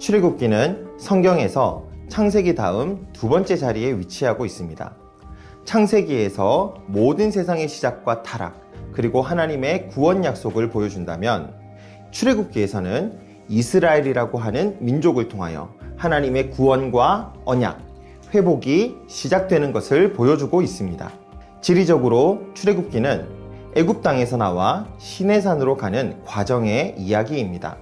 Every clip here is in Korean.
출애굽기는 성경에서 창세기 다음 두 번째 자리에 위치하고 있습니다. 창세기에서 모든 세상의 시작과 타락, 그리고 하나님의 구원 약속을 보여준다면 출애굽기에서는 이스라엘이라고 하는 민족을 통하여 하나님의 구원과 언약, 회복이 시작되는 것을 보여주고 있습니다. 지리적으로 출애굽기는 애굽 땅에서 나와 시내산으로 가는 과정의 이야기입니다.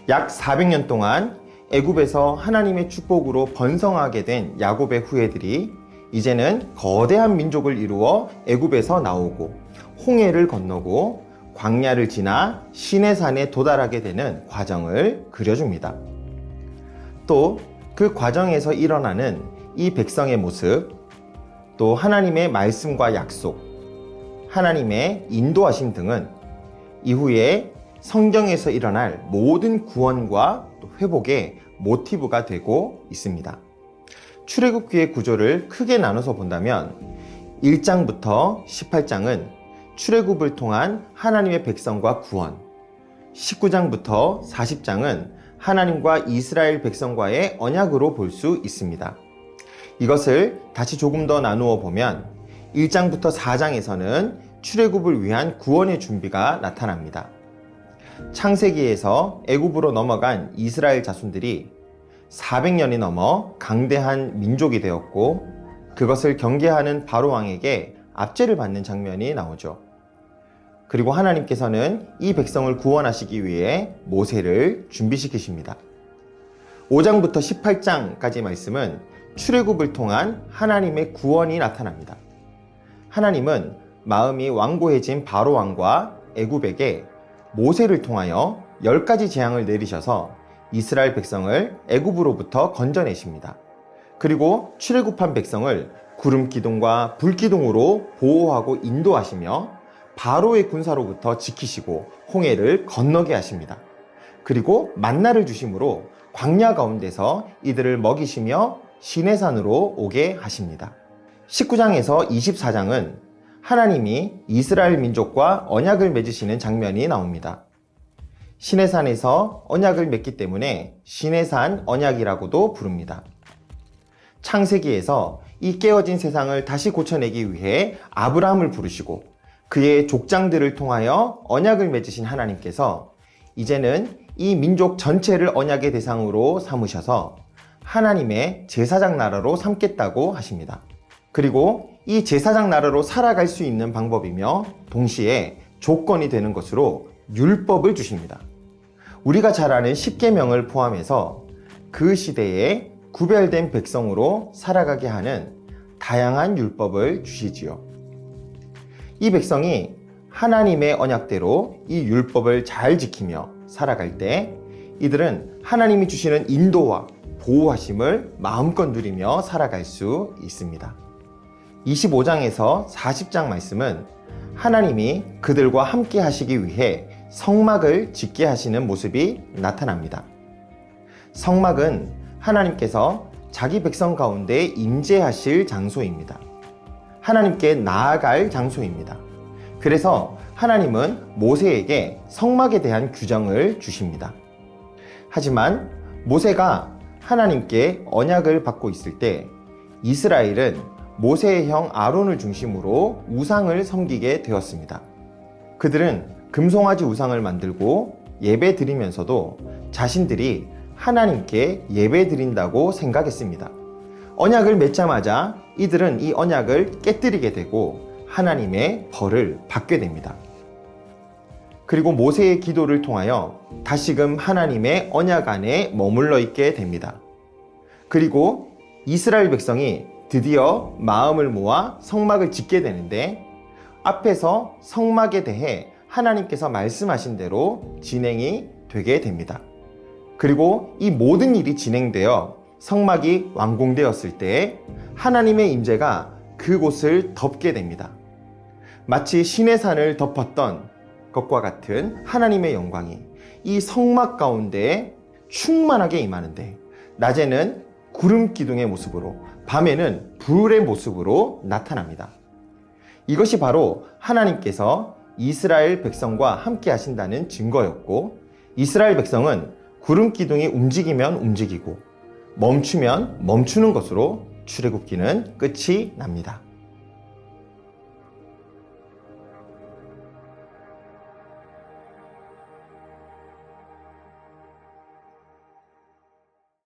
약 400년 동안 애굽에서 하나님의 축복으로 번성하게 된 야곱의 후예들이 이제는 거대한 민족을 이루어 애굽에서 나오고 홍해를 건너고 광야를 지나 시내산에 도달하게 되는 과정을 그려줍니다. 또 그 과정에서 일어나는 이 백성의 모습, 또 하나님의 말씀과 약속, 하나님의 인도하심 등은 이후에 성경에서 일어날 모든 구원과 회복의 모티브가 되고 있습니다. 출애굽기의 구조를 크게 나눠서 본다면 1장부터 18장은 출애굽을 통한 하나님의 백성과 구원, 19장부터 40장은 하나님과 이스라엘 백성과의 언약으로 볼 수 있습니다. 이것을 다시 조금 더 나누어 보면 1장부터 4장에서는 출애굽을 위한 구원의 준비가 나타납니다. 창세기에서 애굽으로 넘어간 이스라엘 자손들이 400년이 넘어 강대한 민족이 되었고 그것을 경계하는 바로 왕에게 압제를 받는 장면이 나오죠. 그리고 하나님께서는 이 백성을 구원하시기 위해 모세를 준비시키십니다. 5장부터 18장까지 말씀은 출애굽을 통한 하나님의 구원이 나타납니다. 하나님은 마음이 완고해진 바로 왕과 애굽에게 모세를 통하여 10가지 재앙을 내리셔서 이스라엘 백성을 애굽으로부터 건져내십니다. 그리고 출애굽한 백성을 구름 기둥과 불 기둥으로 보호하고 인도하시며 바로의 군사로부터 지키시고 홍해를 건너게 하십니다. 그리고 만나를 주심으로 광야 가운데서 이들을 먹이시며 시내산으로 오게 하십니다. 19장에서 24장은 하나님이 이스라엘 민족과 언약을 맺으시는 장면이 나옵니다. 시내산에서 언약을 맺기 때문에 시내산 언약이라고도 부릅니다. 창세기에서 이 깨어진 세상을 다시 고쳐내기 위해 아브라함을 부르시고 그의 족장들을 통하여 언약을 맺으신 하나님께서 이제는 이 민족 전체를 언약의 대상으로 삼으셔서 하나님의 제사장 나라로 삼겠다고 하십니다. 그리고 이 제사장 나라로 살아갈 수 있는 방법이며 동시에 조건이 되는 것으로 율법을 주십니다. 우리가 잘 아는 십계명을 포함해서 그 시대에 구별된 백성으로 살아가게 하는 다양한 율법을 주시지요. 이 백성이 하나님의 언약대로 이 율법을 잘 지키며 살아갈 때 이들은 하나님이 주시는 인도와 보호하심을 마음껏 누리며 살아갈 수 있습니다. 25장에서 40장 말씀은 하나님이 그들과 함께 하시기 위해 성막을 짓게 하시는 모습이 나타납니다. 성막은 하나님께서 자기 백성 가운데 임재하실 장소입니다. 하나님께 나아갈 장소입니다. 그래서 하나님은 모세에게 성막에 대한 규정을 주십니다. 하지만 모세가 하나님께 언약을 받고 있을 때 이스라엘은 모세의 형 아론을 중심으로 우상을 섬기게 되었습니다. 그들은 금송아지 우상을 만들고 예배 드리면서도 자신들이 하나님께 예배 드린다고 생각했습니다. 언약을 맺자마자 이들은 이 언약을 깨뜨리게 되고 하나님의 벌을 받게 됩니다. 그리고 모세의 기도를 통하여 다시금 하나님의 언약 안에 머물러 있게 됩니다. 그리고 이스라엘 백성이 드디어 마음을 모아 성막을 짓게 되는데 앞에서 성막에 대해 하나님께서 말씀하신 대로 진행이 되게 됩니다. 그리고 이 모든 일이 진행되어 성막이 완공되었을 때 하나님의 임재가 그곳을 덮게 됩니다. 마치 시내산을 덮었던 것과 같은 하나님의 영광이 이 성막 가운데 충만하게 임하는데 낮에는 구름 기둥의 모습으로 밤에는 불의 모습으로 나타납니다. 이것이 바로 하나님께서 이스라엘 백성과 함께 하신다는 증거였고 이스라엘 백성은 구름 기둥이 움직이면 움직이고 멈추면 멈추는 것으로 출애굽기는 끝이 납니다.